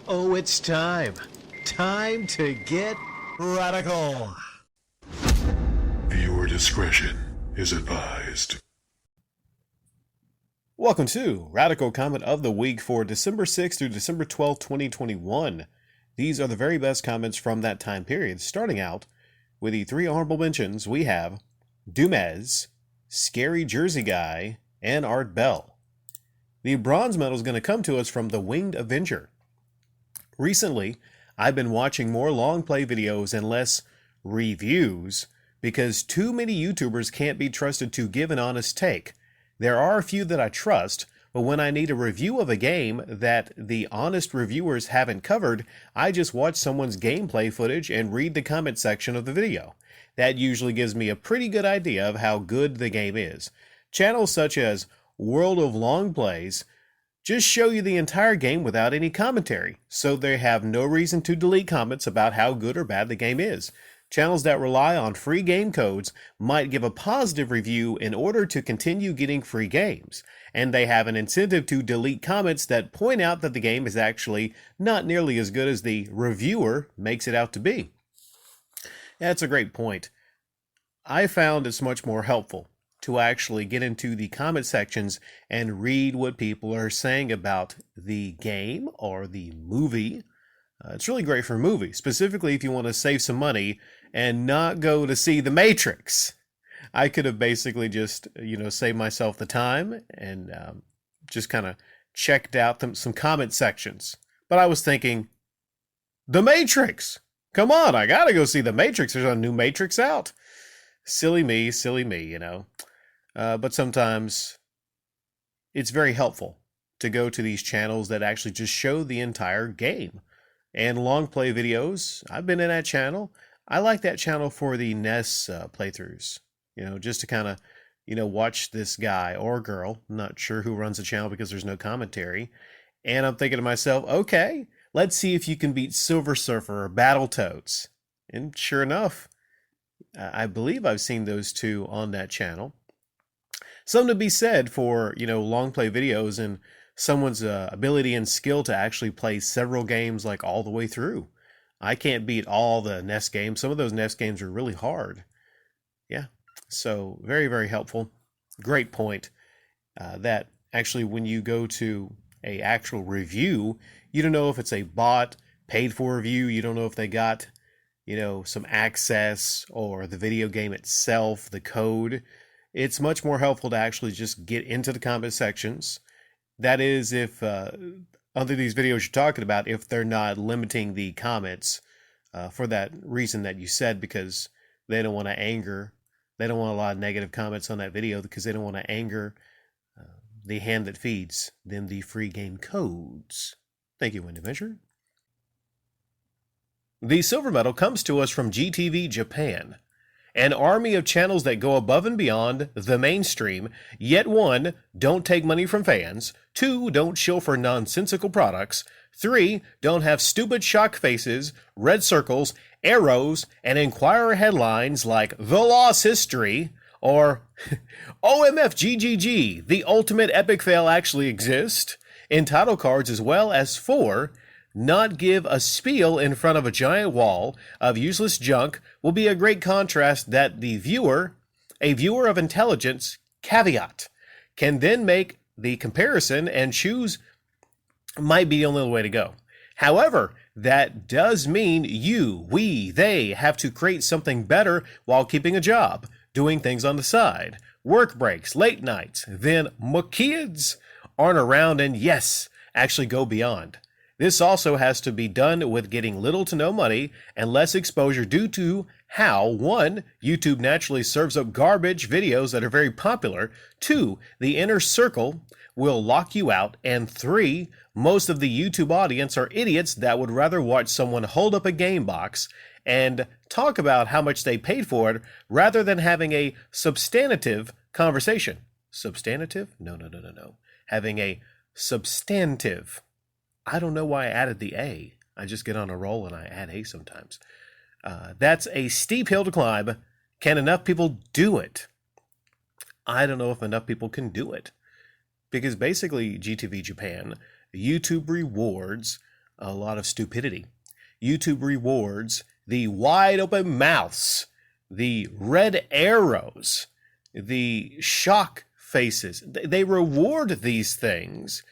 Oh, it's time. Time to get radical. Viewer discretion is advised. Welcome to Radical Comment of the Week for December 6th through December 12th, 2021. These are the very best comments from that time period, starting out with the three honorable mentions. We have Dumez, Scary Jersey Guy, and Art Bell. The bronze medal is going to come to us from The Winged Avenger. Recently, I've been watching more long play videos and less reviews because too many YouTubers can't be trusted to give an honest take. There are a few that I trust, but when I need a review of a game that the honest reviewers haven't covered, I just watch someone's gameplay footage and read the comment section of the video. That usually gives me a pretty good idea of how good the game is. Channels such as World of Long Plays just show you the entire game without any commentary, so they have no reason to delete comments about how good or bad the game is. Channels that rely on free game codes might give a positive review in order to continue getting free games, and they have an incentive to delete comments that point out that the game is actually not nearly as good as the reviewer makes it out to be. That's a great point. I found it's much more helpful to actually get into the comment sections and read what people are saying about the game or the movie. It's really great for movies, specifically if you want to save some money and not go to see The Matrix. I could have basically just, saved myself the time and just kind of checked out some comment sections. But I was thinking, The Matrix! Come on, I gotta go see The Matrix. There's a new Matrix out. Silly me, but sometimes it's very helpful to go to these channels that actually just show the entire game. And long play videos, I've been in that channel. I like that channel for the NES playthroughs, just to kind of, watch this guy or girl, not sure who runs the channel because there's no commentary. And I'm thinking to myself, okay, let's see if you can beat Silver Surfer or Battletoads. And sure enough, I believe I've seen those two on that channel. Something to be said for, long play videos and someone's ability and skill to actually play several games like all the way through. I can't beat all the NES games. Some of those NES games are really hard. Yeah, so very, very helpful. Great point. That actually when you go to a actual review, you don't know if it's a bot, paid for review. You don't know if they got, some access or the video game itself, the code. It's much more helpful to actually just get into the comment sections. That is if, under these videos you're talking about, if they're not limiting the comments for that reason that you said, because they don't want to anger. They don't want a lot of negative comments on that video because they don't want to anger the hand that feeds them the free game codes. Thank you, Wind Adventure. The silver medal comes to us from GTV Japan. An army of channels that go above and beyond the mainstream, yet 1, don't take money from fans, 2, don't shill for nonsensical products, 3, don't have stupid shock faces, red circles, arrows, and Inquirer headlines like The Lost History, or OMFGGG, the ultimate epic fail actually exists, in title cards, as well as 4, not give a spiel in front of a giant wall of useless junk will be a great contrast that the viewer, a viewer of intelligence, caveat, can then make the comparison and choose might be the only way to go. However, that does mean you, we, they have to create something better while keeping a job, doing things on the side, work breaks, late nights, then my kids aren't around and yes, actually go beyond. This also has to be done with getting little to no money and less exposure due to how, 1, YouTube naturally serves up garbage videos that are very popular, 2, the inner circle will lock you out, and 3, most of the YouTube audience are idiots that would rather watch someone hold up a game box and talk about how much they paid for it rather than having a substantive conversation. Substantive? No. Having a substantive. I don't know why I added the A. I just get on a roll and I add A sometimes. That's a steep hill to climb. Can enough people do it? I don't know if enough people can do it. Because basically, GTV Japan, YouTube rewards a lot of stupidity. YouTube rewards the wide open mouths, the red arrows, the shock faces. They reward these things.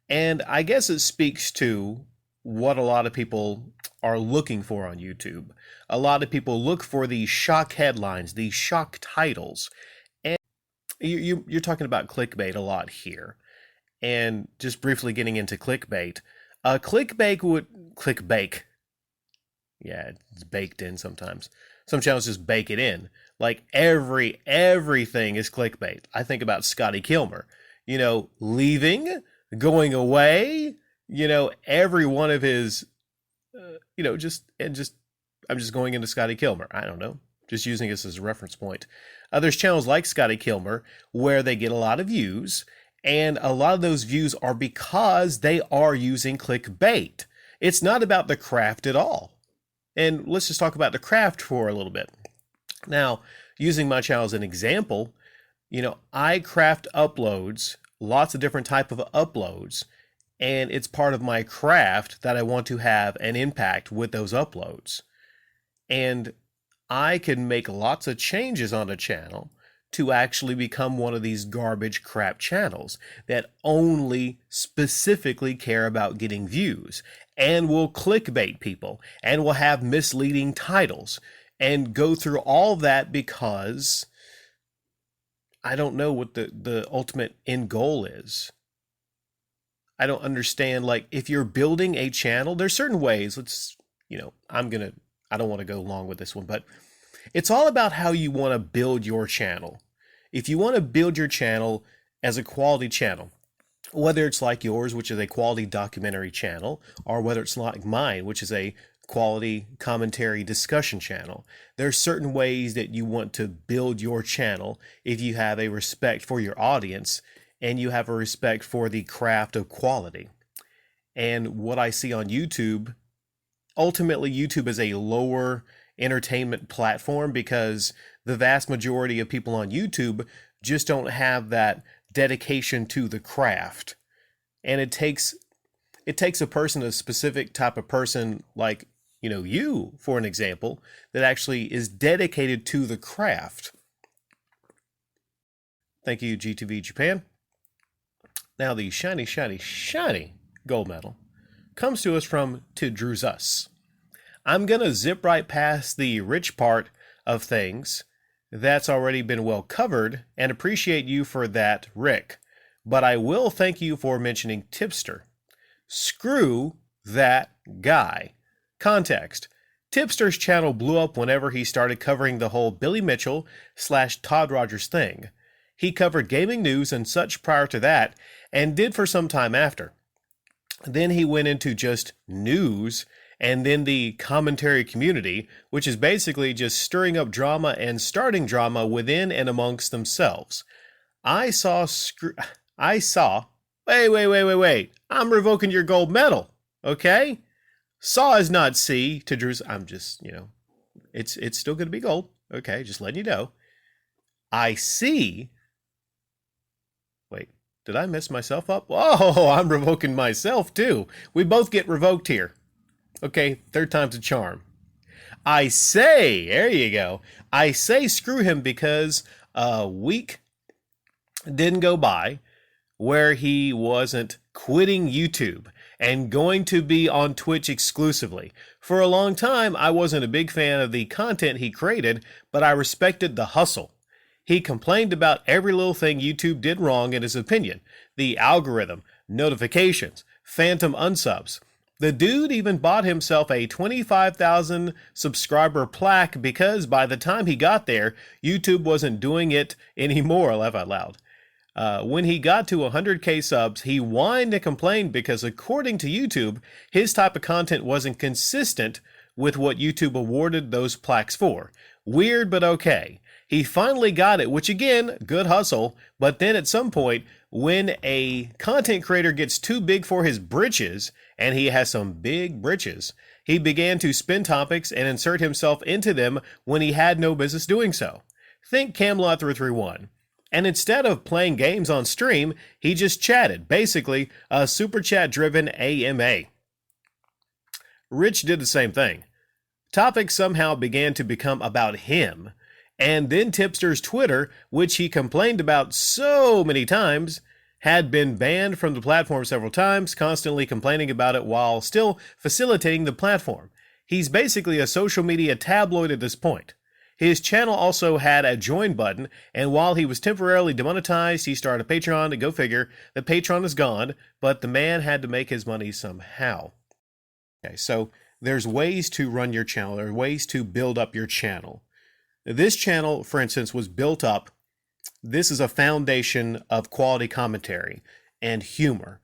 And I guess it speaks to what a lot of people are looking for on YouTube. A lot of people look for these shock headlines, these shock titles. And you're talking about clickbait a lot here. And just briefly getting into clickbait. Clickbait. Yeah, it's baked in sometimes. Some channels just bake it in. Like everything is clickbait. I think about Scotty Kilmer. Leaving, going away, every one of his, I'm just going into Scotty Kilmer. I don't know. Just using this as a reference point. There's channels like Scotty Kilmer where they get a lot of views, and a lot of those views are because they are using clickbait. It's not about the craft at all. And let's just talk about the craft for a little bit. Now, using my channel as an example, I craft uploads, lots of different type of uploads, and it's part of my craft that I want to have an impact with those uploads. And I can make lots of changes on a channel to actually become one of these garbage crap channels that only specifically care about getting views and will clickbait people and will have misleading titles and go through all that because I don't know what the ultimate end goal is. I don't understand, like, if you're building a channel, there's certain ways, I don't want to go long with this one, but it's all about how you want to build your channel. If you want to build your channel as a quality channel, whether it's like yours, which is a quality documentary channel, or whether it's like mine, which is a quality commentary discussion channel, there's certain ways that you want to build your channel if you have a respect for your audience and you have a respect for the craft of quality. And what I see on YouTube, ultimately YouTube is a lower entertainment platform because the vast majority of people on YouTube just don't have that dedication to the craft. And it takes a person, a specific type of person like, you, for an example, that actually is dedicated to the craft. Thank you, GTV Japan. Now the shiny, shiny, shiny gold medal comes to us from Tidruzus. I'm going to zip right past the rich part of things that's already been well covered and appreciate you for that, Rick. But I will thank you for mentioning Tipster. Screw that guy. Context. Tipster's channel blew up whenever he started covering the whole Billy Mitchell / Todd Rogers thing. He covered gaming news and such prior to that, and did for some time after. Then he went into just news, and then the commentary community, which is basically just stirring up drama and starting drama within and amongst themselves. Wait. I'm revoking your gold medal, okay? Saw is not C to Drew's. I'm just, it's still going to be gold. Okay, just letting you know. I see. Wait, did I mess myself up? Oh, I'm revoking myself too. We both get revoked here. Okay, third time's a charm. I say, there you go. I say screw him because a week didn't go by where he wasn't quitting YouTube and going to be on Twitch exclusively. For a long time, I wasn't a big fan of the content he created, but I respected the hustle. He complained about every little thing YouTube did wrong in his opinion. The algorithm, notifications, phantom unsubs. The dude even bought himself a 25,000 subscriber plaque because by the time he got there, YouTube wasn't doing it anymore, laugh out loud. When he got to 100k subs, he whined and complained because according to YouTube, his type of content wasn't consistent with what YouTube awarded those plaques for. Weird, but okay. He finally got it, which again, good hustle, but then at some point, when a content creator gets too big for his britches, and he has some big britches, he began to spin topics and insert himself into them when he had no business doing so. Think Camelot 331. And instead of playing games on stream, he just chatted, basically a super chat driven AMA. Rich did the same thing. Topics somehow began to become about him, and then Tipster's Twitter, which he complained about so many times, had been banned from the platform several times, constantly complaining about it while still facilitating the platform. He's basically a social media tabloid at this point. His channel also had a join button, and while he was temporarily demonetized, he started a Patreon, to go figure. The Patreon is gone, but the man had to make his money somehow. Okay, so there's ways to run your channel. There are ways to build up your channel. This channel, for instance, was built up. This is a foundation of quality commentary and humor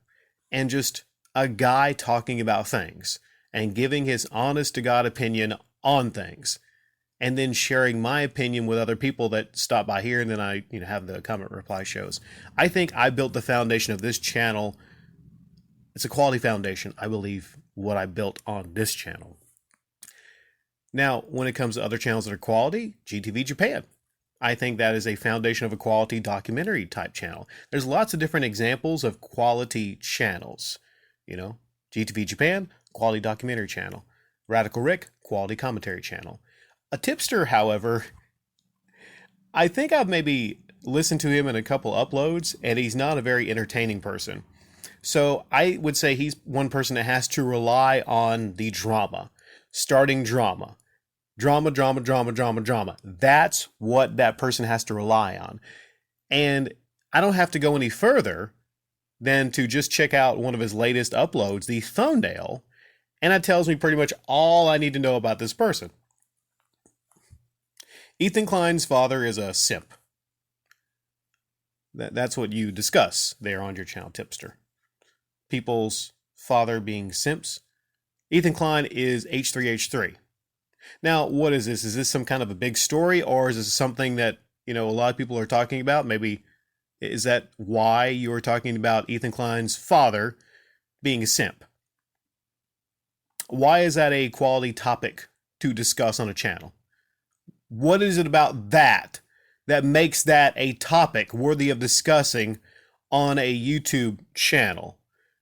and just a guy talking about things and giving his honest to God opinion on things, and then sharing my opinion with other people that stop by here, and then I have the comment reply shows. I think I built the foundation of this channel. It's a quality foundation, I believe, what I built on this channel. Now, when it comes to other channels that are quality, GTV Japan. I think that is a foundation of a quality documentary type channel. There's lots of different examples of quality channels. GTV Japan, quality documentary channel. Radical Rick, quality commentary channel. A Tipster, however, I think I've maybe listened to him in a couple uploads, and he's not a very entertaining person. So I would say he's one person that has to rely on the drama, starting drama. Drama. That's what that person has to rely on. And I don't have to go any further than to just check out one of his latest uploads, the thumbnail, and it tells me pretty much all I need to know about this person. Ethan Klein's father is a simp. That's what you discuss there on your channel, Tipster. People's father being simps. Ethan Klein is H3H3. Now, what is this? Is this some kind of a big story, or is this something that, a lot of people are talking about? Maybe, is that why you were talking about Ethan Klein's father being a simp? Why is that a quality topic to discuss on a channel? What is it about that makes that a topic worthy of discussing on a YouTube channel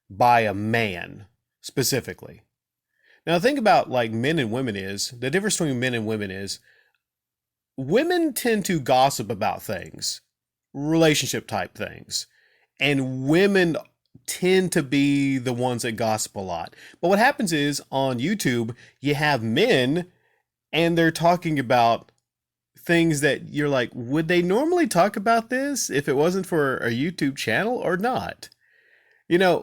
by a man specifically? Now, think about like men and women is, the difference between men and women is, women tend to gossip about things, relationship type things, and women tend to be the ones that gossip a lot. But what happens is on YouTube, you have men and they're talking about things that you're like, would they normally talk about this if it wasn't for a YouTube channel or not?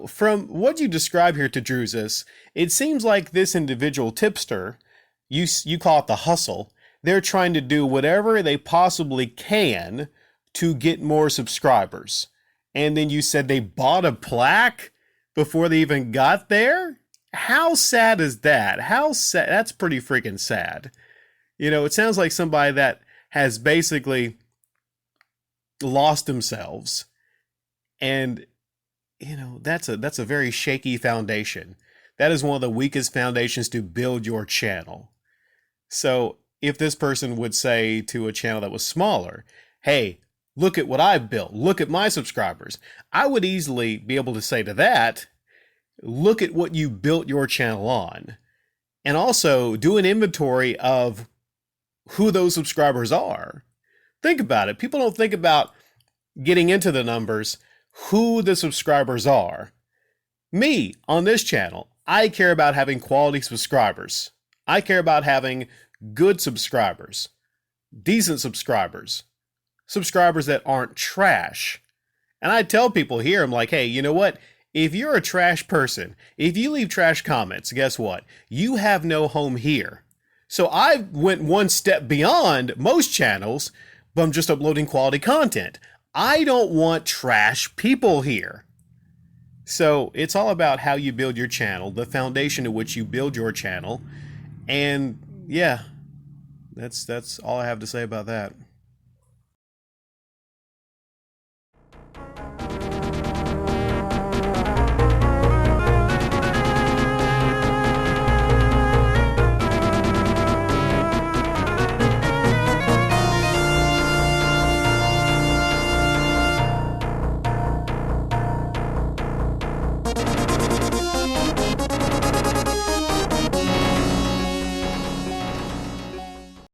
From what you describe here to Druzus, it seems like this individual Tipster, you call it the hustle, they're trying to do whatever they possibly can to get more subscribers. And then you said they bought a plaque before they even got there? How sad is that? How sad? That's pretty freaking sad. It sounds like somebody that has basically lost themselves, and that's a very shaky foundation. That is one of the weakest foundations to build your channel. So if this person would say to a channel that was smaller, hey, look at what I've built, look at my subscribers, I would easily be able to say to that, look at what you built your channel on, and also do an inventory of who those subscribers are. Think about it. People don't think about getting into the numbers, who the subscribers are. Me, on this channel, I care about having quality subscribers. I care about having good subscribers, decent subscribers, subscribers that aren't trash. And I tell people here, I'm like, hey, you know what? If you're a trash person, if you leave trash comments, guess what? You have no home here. So I went one step beyond most channels, but I'm just uploading quality content. I don't want trash people here. So it's all about how you build your channel, the foundation to which you build your channel. And yeah, that's all I have to say about that.